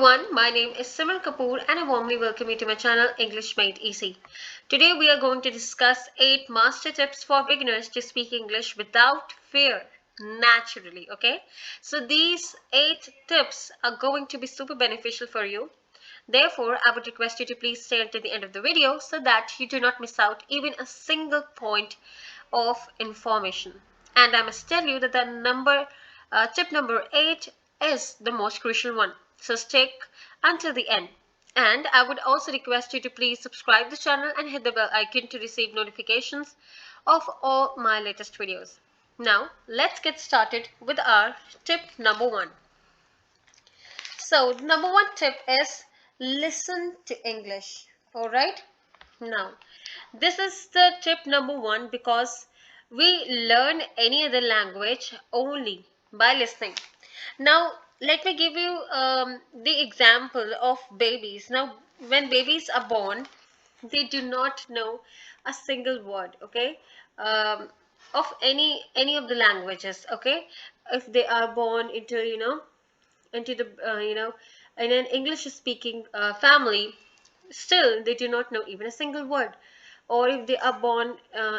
everyone, my name is Simran Kapoor and I warmly welcome you to my channel English Made Easy. Today we are going to discuss 8 master tips for beginners to speak English without fear, naturally, okay? So these 8 tips are going to be super beneficial for you. Therefore, I would request you to please stay until the end of the video so that you do not miss out even a single point of information. And I must tell you that tip number 8 is the most crucial one. So stick until the end. And I would also request you to please subscribe the channel and hit the bell icon to receive notifications of all my latest videos. Now, let's get started with our tip number 1. So, the number 1 tip is listen to English. Alright? Now, this is the tip number 1 because we learn any other language only by listening. Now, let me give you the example of babies. Now, when babies are born, they do not know a single word, okay, of any of the languages, okay. If they are born into the in an English speaking family, still they do not know even a single word. Or if they are born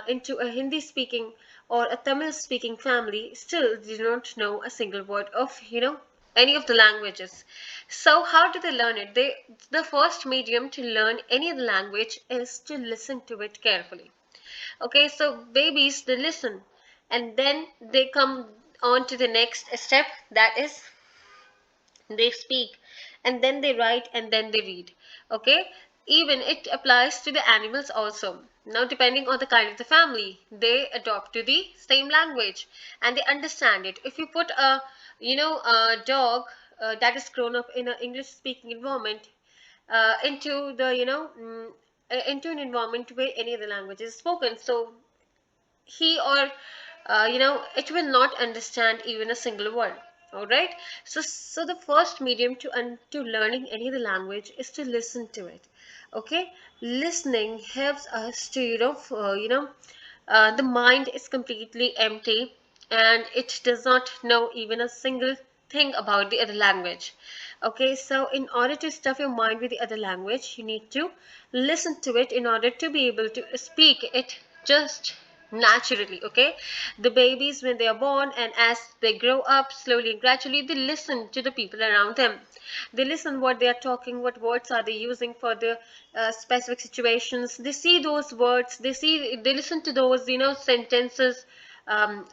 into a Hindi speaking or a Tamil speaking family, still they do not know a single word of any of the languages. So how do they learn it? The first medium to learn any of the language is to listen to it carefully. Okay, so babies, they listen and then they come on to the next step, that is they speak, and then they write, and then they read. Okay, even it applies to the animals also. Now, depending on the kind of the family, they adopt to the same language and they understand it. If you put a dog that is grown up in an English speaking environment into into an environment where any other language is spoken, so he or it will not understand even a single word. All right, so the first medium to learning any of the language is to listen to it. Okay, listening helps us to the mind is completely empty and it does not know even a single thing about the other language. Okay, so in order to stuff your mind with the other language, you need to listen to it in order to be able to speak it just naturally. Okay, the babies, when they are born and as they grow up slowly and gradually, they listen to the people around them. They listen what they are talking, what words are they using for the specific situations. They see those words, they listen to those sentences.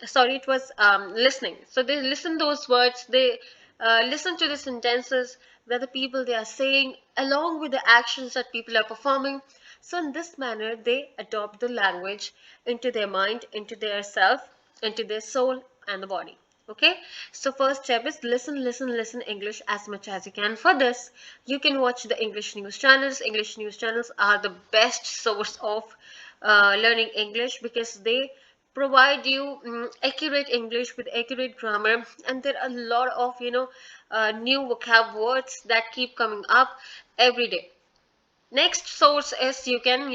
Sorry, it was listening. So they listen those words, they listen to the sentences that the people they are saying along with the actions that people are performing. So in this manner, they adopt the language into their mind, into their self, into their soul and the body. Okay, so first step is listen, listen, listen English as much as you can. For this, you can watch the English news channels. English news channels are the best source of learning English because they provide you accurate English with accurate grammar, and there are a lot of new vocab words that keep coming up every day. Next source is you can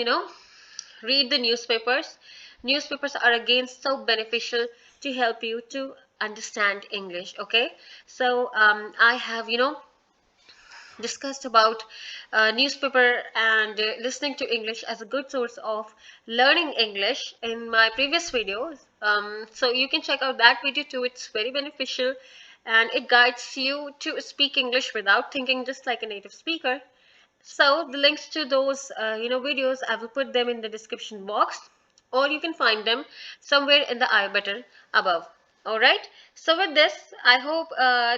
read the newspapers. Newspapers are again so beneficial to help you to understand English. Okay, so I have discussed about newspaper and listening to English as a good source of learning English in my previous videos. So you can check out that video too. It's very beneficial and it guides you to speak English without thinking, just like a native speaker. So the links to those videos, I will put them in the description box, or you can find them somewhere in the I button above. All right, so with this, I hope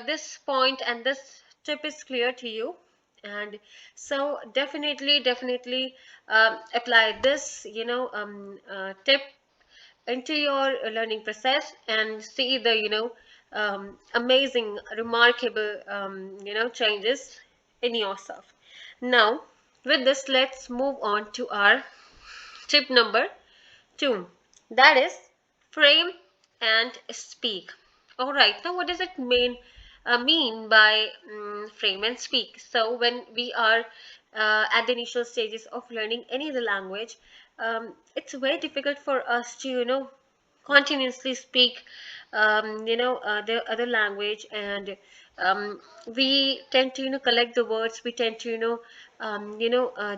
this point and this tip is clear to you. And so definitely apply this tip into your learning process and see the amazing, remarkable changes in yourself. Now, with this, let's move on to our tip number 2. That is frame and speak. All right. Now, what does it mean by frame and speak? So, when we are at the initial stages of learning any other language, it's very difficult for us to continuously speak the other language, and we tend to collect the words, we tend to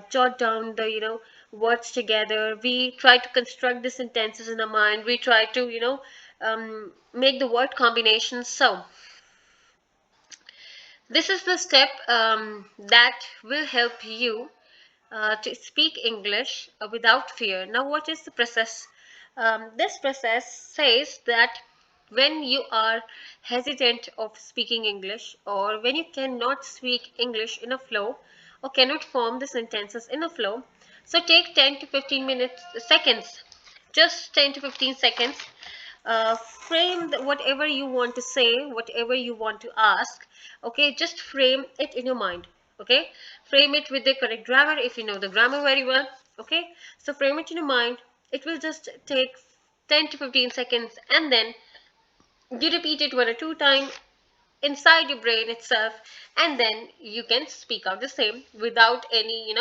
jot down the words together, we try to construct the sentences in our mind, we try to make the word combinations. So this is the step that will help you to speak English without fear. Now, what is the process? This process says that when you are hesitant of speaking English, or when you cannot speak English in a flow, or cannot form the sentences in a flow, so take 10 to 15 minutes, seconds, just 10 to 15 seconds. Frame whatever you want to say, whatever you want to ask. Okay, just frame it in your mind. Okay, frame it with the correct grammar if you know the grammar very well. Okay, so frame it in your mind. It will just take 10 to 15 seconds, and then you repeat it 1 or 2 times inside your brain itself, and then you can speak out the same without any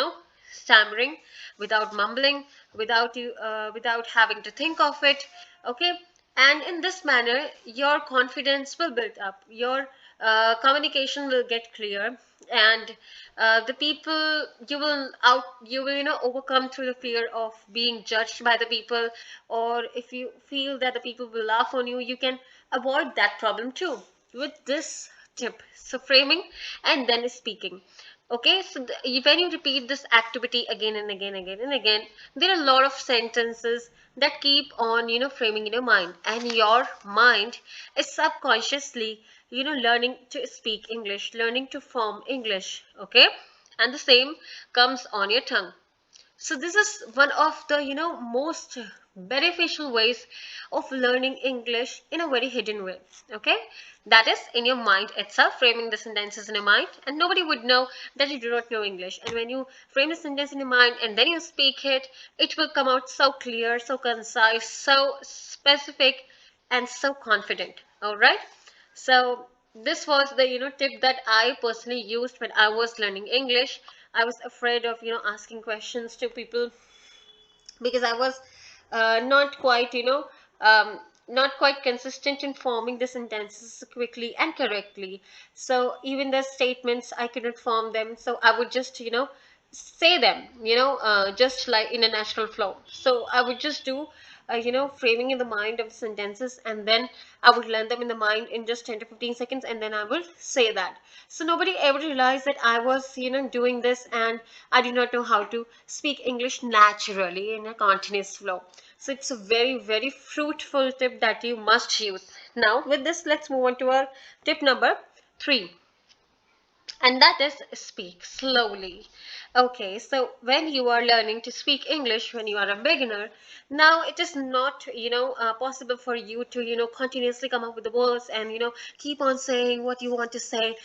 stammering, without mumbling, without having to think of it. Okay, and in this manner your confidence will build up, your communication will get clear, and the people you will overcome through the fear of being judged by the people, or if you feel that the people will laugh on you, you can avoid that problem too with this tip. So framing and then speaking. Okay, so when you repeat this activity again and again, again and again, there are a lot of sentences that keep on framing in your mind, and your mind is subconsciously learning to speak English, learning to form English. Okay, and the same comes on your tongue. So this is one of the most beneficial ways of learning English in a very hidden way. Okay, that is in your mind itself, framing the sentences in your mind, and nobody would know that you do not know English. And when you frame the sentence in your mind and then you speak it, it will come out so clear, so concise, so specific, and so confident. All right. So this was the tip that I personally used when I was learning English. I was afraid of asking questions to people, because I was not quite not quite consistent in forming the sentences quickly and correctly. So even the statements I couldn't form them, so I would just say them just like in a natural flow. So I would just do framing in the mind of the sentences, and then I would learn them in the mind in just 10 to 15 seconds, and then I will say that. So nobody ever realized that I was doing this, and I did not know how to speak English naturally in a continuous flow. So it's a very, very fruitful tip that you must use. Now with this, let's move on to our tip number 3, and that is speak slowly. Okay, so when you are learning to speak English, when you are a beginner, now it is not possible for you to continuously come up with the words and keep on saying what you want to say.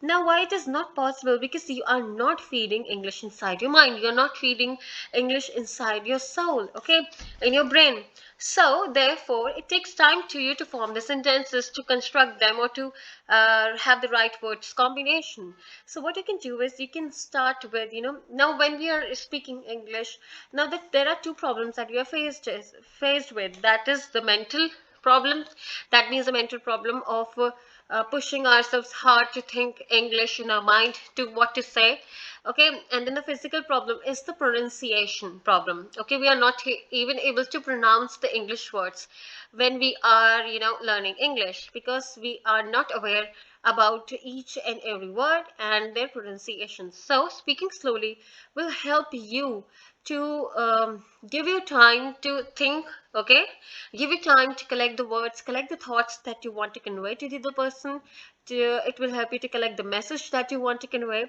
Now, why it is not possible? Because you are not feeding English inside your mind. You're not feeding English inside your soul, okay, in your brain. So, therefore, it takes time to you to form the sentences, to construct them, or to have the right words combination. So, what you can do is you can start with, now when we are speaking English, now that there are two problems that we are faced with. That is the mental problem. That means the mental problem of pushing ourselves hard to think English in our mind to what to say. Okay, and then the physical problem is the pronunciation problem. Okay, we are not even able to pronounce the English words when we are learning English, because we are not aware about each and every word and their pronunciation. So speaking slowly will help you to give you time to think. Okay, give you time to collect the words, collect the thoughts that you want to convey to the other person. It will help you to collect the message that you want to convey,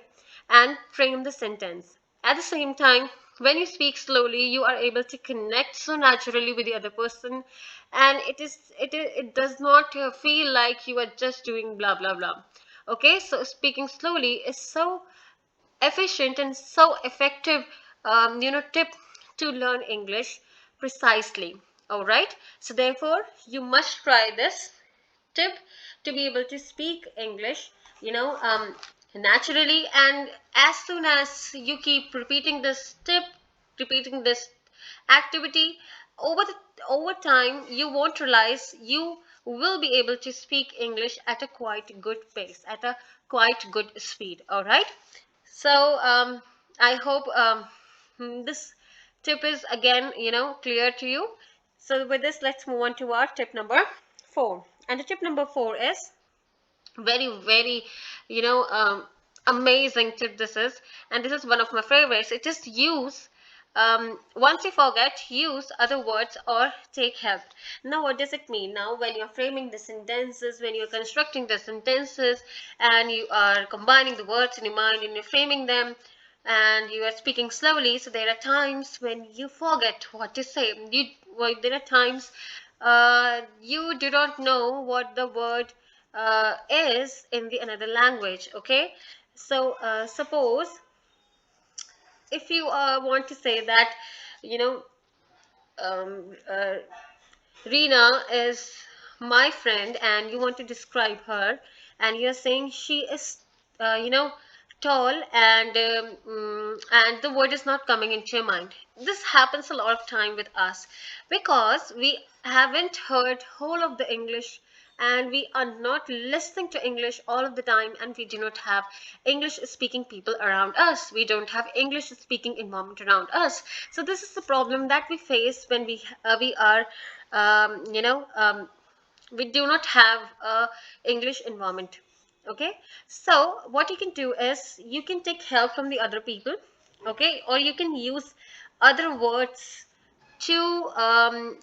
and frame the sentence. At the same time, when you speak slowly, you are able to connect so naturally with the other person, and it does not feel like you are just doing blah blah blah. Okay, so speaking slowly is so efficient and so effective tip to learn English precisely. All right, so therefore you must try this tip to be able to speak English naturally. And as soon as you keep repeating this tip, repeating this activity over the over time you won't realize you will be able to speak English at a quite good pace, at a quite good speed. All right. So I hope this tip is again, clear to you. So with this, let's move on to our tip number 4. And the tip number 4 is very, very, you know um, amazing tip this is, and this is one of my favorites. It is use, once you forget, use other words or take help. Now what does it mean? Now when you're framing the sentences, when you're constructing the sentences, and you are combining the words in your mind and you're framing them, and you are speaking slowly, so there are times when you forget what to say. There are times you do not know what the word is in the another language. Okay, so suppose if you want to say that, you know um, uh, Rina is my friend, and you want to describe her, and you're saying she is, tall, and the word is not coming into your mind. This happens a lot of time with us because we haven't heard whole of the English, and we are not listening to English all of the time, and we do not have English speaking people around us. We don't have English speaking environment around us. So this is the problem that we face when we are um, you know um, we do not have a English environment. Okay, so what you can do is you can take help from the other people. Okay, or you can use other words to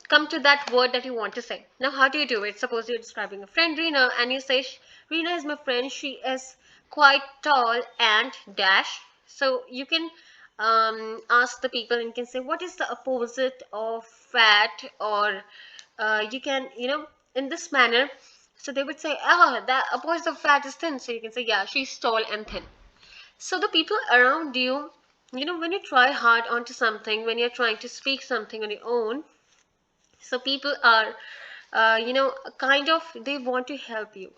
come to that word that you want to say. Now, how do you do it? Suppose you're describing a friend, Rina, and you say, Rina is my friend. She is quite tall and dash. So you can ask the people and you can say, what is the opposite of fat? Or you can, in this manner. So they would say, the opposite of fat is thin. So you can say, yeah, she's tall and thin. So the people around you, when you try hard onto something, when you're trying to speak something on your own, so people are, kind of, they want to help you.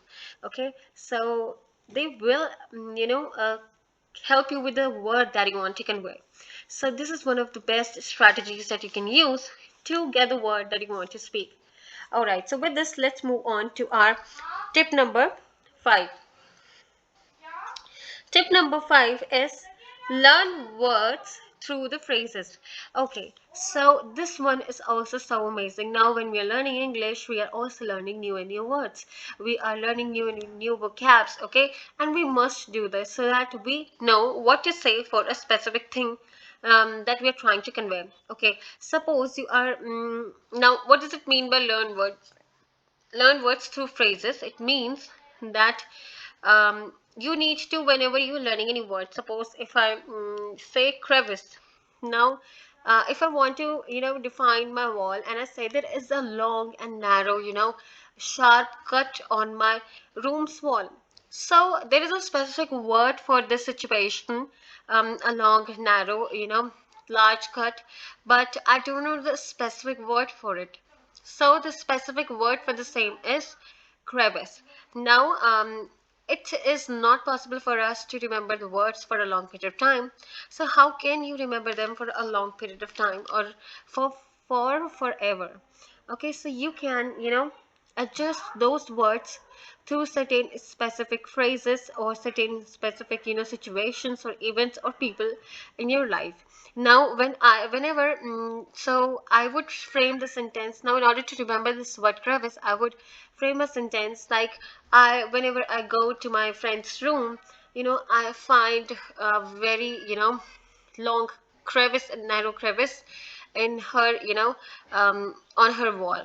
Okay, so they will, help you with the word that you want to convey. So this is one of the best strategies that you can use to get the word that you want to speak. All right, so with this, let's move on to our tip number 5. Tip number 5 is learn words through the phrases. Okay, so this one is also so amazing. Now, when we are learning English, we are also learning new and new words. We are learning new and new vocabs, okay? And we must do this so that we know what to say for a specific thing that we are trying to convey. Okay, suppose you are, now, what does it mean by learn words? Learn words through phrases. It means that you need to, whenever you're learning any word, suppose if I say crevice. Now if I want to define my wall, and I say there is a long and narrow sharp cut on my room's wall, so there is a specific word for this situation, a long narrow large cut, but I don't know the specific word for it. So the specific word for the same is crevice. Now, it is not possible for us to remember the words for a long period of time. So how can you remember them for a long period of time, or for forever? Okay, so you can, adjust those words through certain specific phrases or certain specific, situations or events or people in your life. Now, whenever, so I would frame the sentence. Now, in order to remember this word crevice, I would frame a sentence like, whenever I go to my friend's room, I find a very, long crevice and narrow crevice in her, on her wall.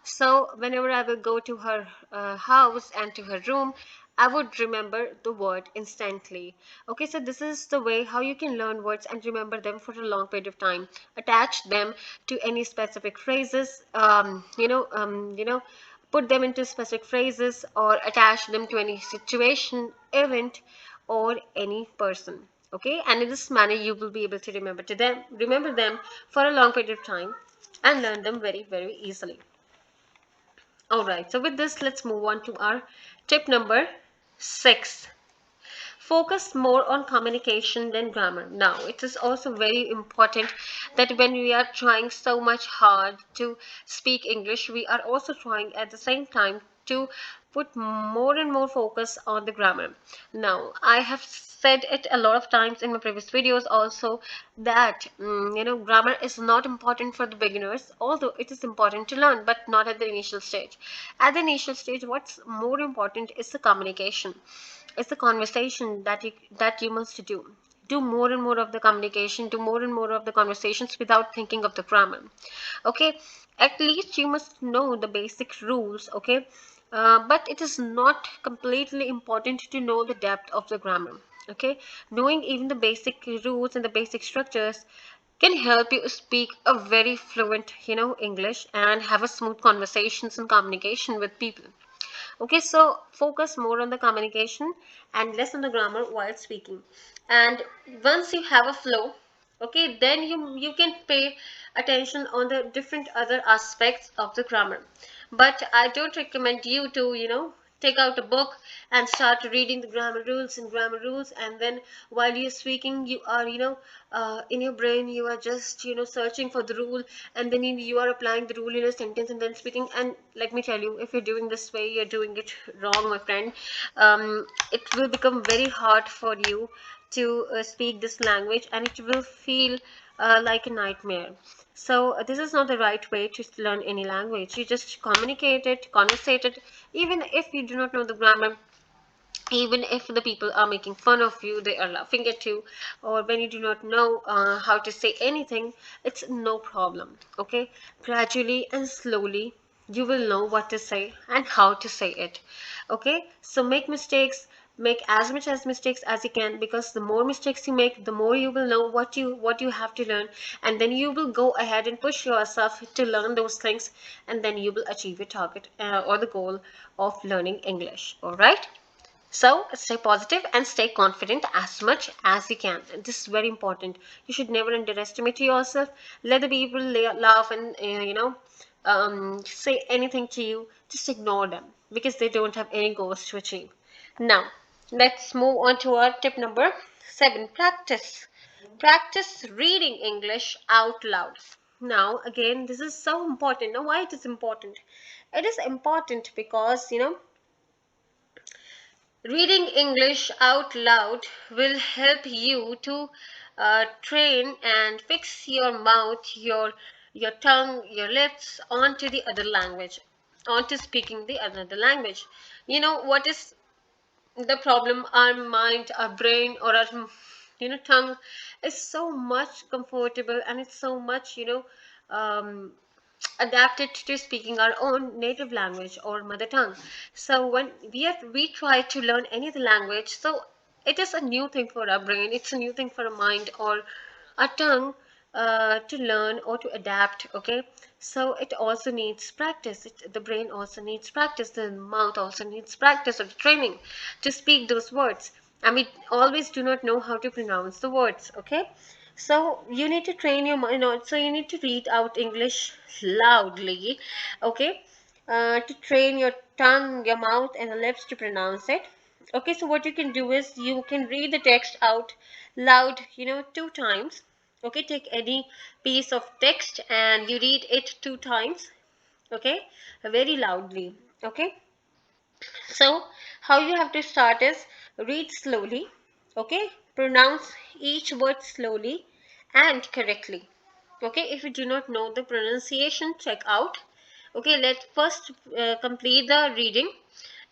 So whenever I will go to her house and to her room, I would remember the word instantly. Okay, so this is the way how you can learn words and remember them for a long period of time. Attach them to any specific phrases, put them into specific phrases, or attach them to any situation, event, or any person. Okay, and in this manner you will be able to remember them for a long period of time and learn them very, very easily. All right, so with this, let's move on to our tip number 6. focus more on communication than grammar. Now, it is also very important that when we are trying so much hard to speak English, we are also trying at the same time to put more and more focus on the grammar. Now, I have said it a lot of times in my previous videos also that grammar is not important for the beginners, although it is important to learn, but not at the initial stage. At the initial stage, what's more important is the communication. It's the conversation that you must do more and more of the communication, do more and more of the conversations without thinking of the grammar. Okay, at least you must know the basic rules. Okay, but it is not completely important to know the depth of the grammar. Okay, knowing even the basic rules and the basic structures can help you speak a very fluent English and have a smooth conversations and communication with people. Okay, so focus more on the communication and less on the grammar while speaking. And once you have a flow, okay, then you can pay attention on the different other aspects of the grammar. But I don't recommend you to take out a book and start reading the grammar rules, and then while you're speaking you are in your brain you are just searching for the rule, and then you are applying the rule in a sentence and then speaking. And let me tell you, if you're doing this way, you're doing it wrong, my friend. It will become very hard for you to speak this language, and it will feel like a nightmare. So this is not the right way to learn any language. You just communicate it, conversate it, even if you do not know the grammar, even if the people are making fun of you, they are laughing at you, or when you do not know how to say anything, it's no problem. Okay, gradually and slowly you will know what to say and how to say it. Okay, so make mistakes, make as much as mistakes as you can, because the more mistakes you make, the more you will know what you have to learn, and then you will go ahead and push yourself to learn those things, and then you will achieve your target or the goal of learning English. All right, so stay positive and stay confident as much as you can. And this is very important. You should never underestimate yourself. Let the people laugh and say anything to you. Just ignore them because they don't have any goals to achieve. Now, let's move on to our tip number 7. Practice. Practice reading English out loud. Now, again, this is so important. Now, why it is important? It is important because reading English out loud will help you to train and fix your mouth, your tongue, your lips onto the other language, onto speaking the another language. You know what is the problem? Our mind, our brain, or our tongue is so much comfortable, and it's so much um, adapted to speaking our own native language or mother tongue. So when we try to learn any other language, so it is a new thing for our brain, it's a new thing for our mind or our tongue to learn or to adapt. Okay, so it also needs practice. The brain also needs practice, the mouth also needs practice or training to speak those words. I mean, always do not know how to pronounce the words. Okay, so you need to train your mind. So you need to read out English loudly. Okay, to train your tongue, your mouth, and the lips to pronounce it. Okay, so what you can do is you can read the text out loud, 2 times. Okay, take any piece of text and you read it 2 times. Okay, very loudly. Okay, so how you have to start is read slowly. Okay, pronounce each word slowly and correctly. Okay, if you do not know the pronunciation, check out. Okay, let's first complete the reading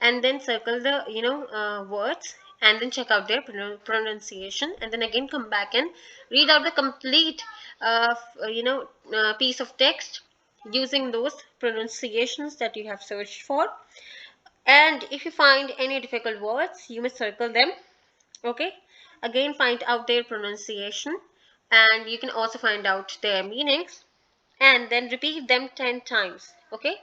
and then circle the words, and then check out their pronunciation, and then again come back and read out the complete piece of text using those pronunciations that you have searched for. And if you find any difficult words, you may circle them. Okay, again find out their pronunciation, and you can also find out their meanings, and then repeat them 10 times. Okay,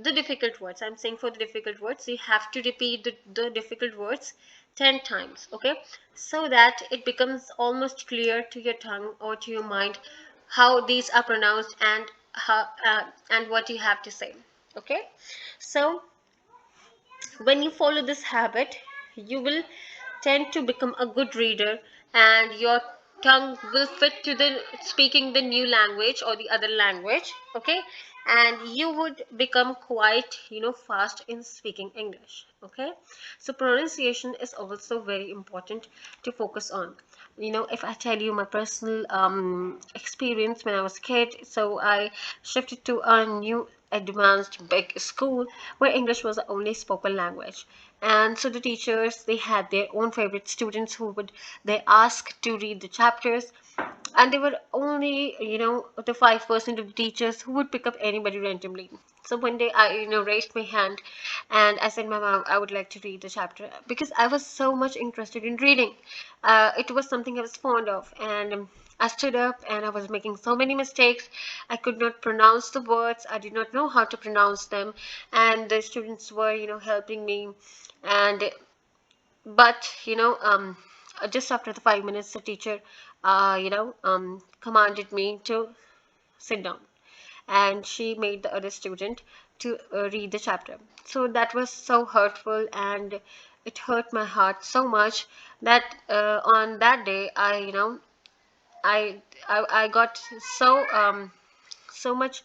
the difficult words, I'm saying, for the difficult words you have to repeat the difficult words 10 times. Okay, so that it becomes almost clear to your tongue or to your mind how these are pronounced and how and what you have to say. Okay, so when you follow this habit, you will tend to become a good reader, and your tongue will fit to the speaking the new language or the other language. Okay, and you would become quite fast in speaking English. Okay, so pronunciation is also very important to focus on. If I tell you my personal experience when I was a kid, so I shifted to a new advanced big school where English was the only spoken language. And so the teachers, they had their own favorite students who would they ask to read the chapters, and there were only the 5% of the teachers who would pick up anybody randomly. So one day I raised my hand and I said, Mama, I would like to read the chapter, because I was so much interested in reading. It was something I was fond of, and I stood up and I was making so many mistakes. I could not pronounce the words, I did not know how to pronounce them, and the students were helping me. And but just after the 5 minutes, the teacher commanded me to sit down, and she made the other student to read the chapter. So that was so hurtful, and it hurt my heart so much that on that day I I got so much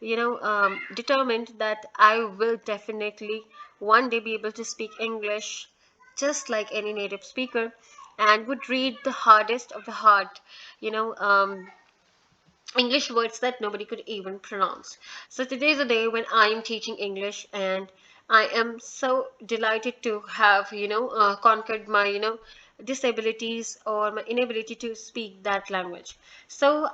determined that I will definitely one day be able to speak English just like any native speaker, and would read the hardest of the hard you know English words that nobody could even pronounce. So today is a day when I am teaching English, and I am so delighted to have, conquered my, disabilities or my inability to speak that language. So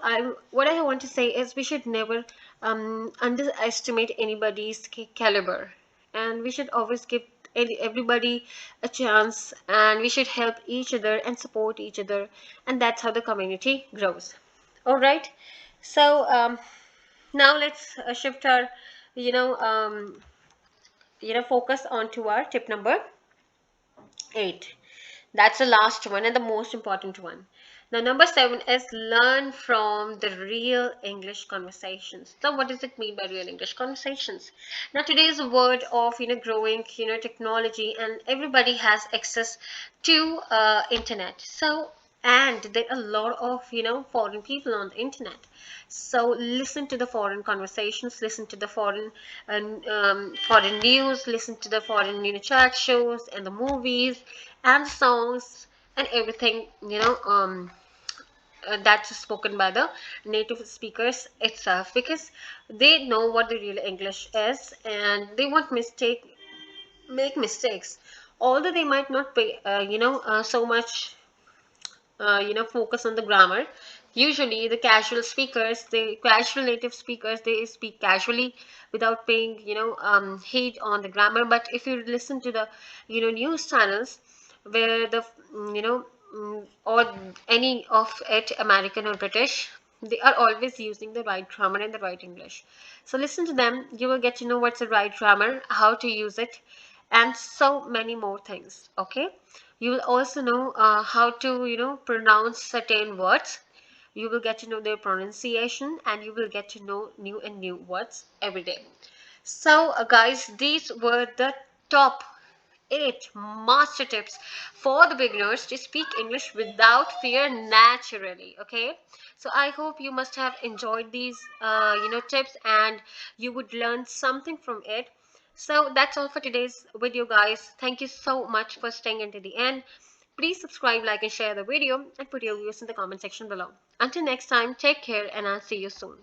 what I want to say is we should never underestimate anybody's caliber, and we should always give everybody a chance, and we should help each other and support each other, and that's how the community grows. All right. So now let's shift our, you know, um, focus onto our tip number 8. That's the last one and the most important one. Now, number 7 is learn from the real English conversations. So, what does it mean by real English conversations? Now, today is a word of growing technology, and everybody has access to internet. So, and there are a lot of foreign people on the internet. So listen to the foreign conversations, listen to the foreign news, listen to the foreign chat shows and the movies and songs and everything that's spoken by the native speakers itself, because they know what the real English is, and they won't make mistakes, although they might not pay so much focus on the grammar. Usually the casual native speakers, they speak casually without paying heed on the grammar. But if you listen to the news channels, where the or any of it, American or British, they are always using the right grammar and the right English. So listen to them, you will get to know what's the right grammar, how to use it, and so many more things. Okay, you will also know how to pronounce certain words. You will get to know their pronunciation, and you will get to know new and new words every day. So guys, these were the top 8 master tips for the beginners to speak English without fear naturally. Okay, so I hope you must have enjoyed these tips, and you would learn something from it. So that's all for today's video, guys. Thank you so much for staying until the end. Please subscribe, like, and share the video, and put your views in the comment section below. Until next time, take care, and I'll see you soon.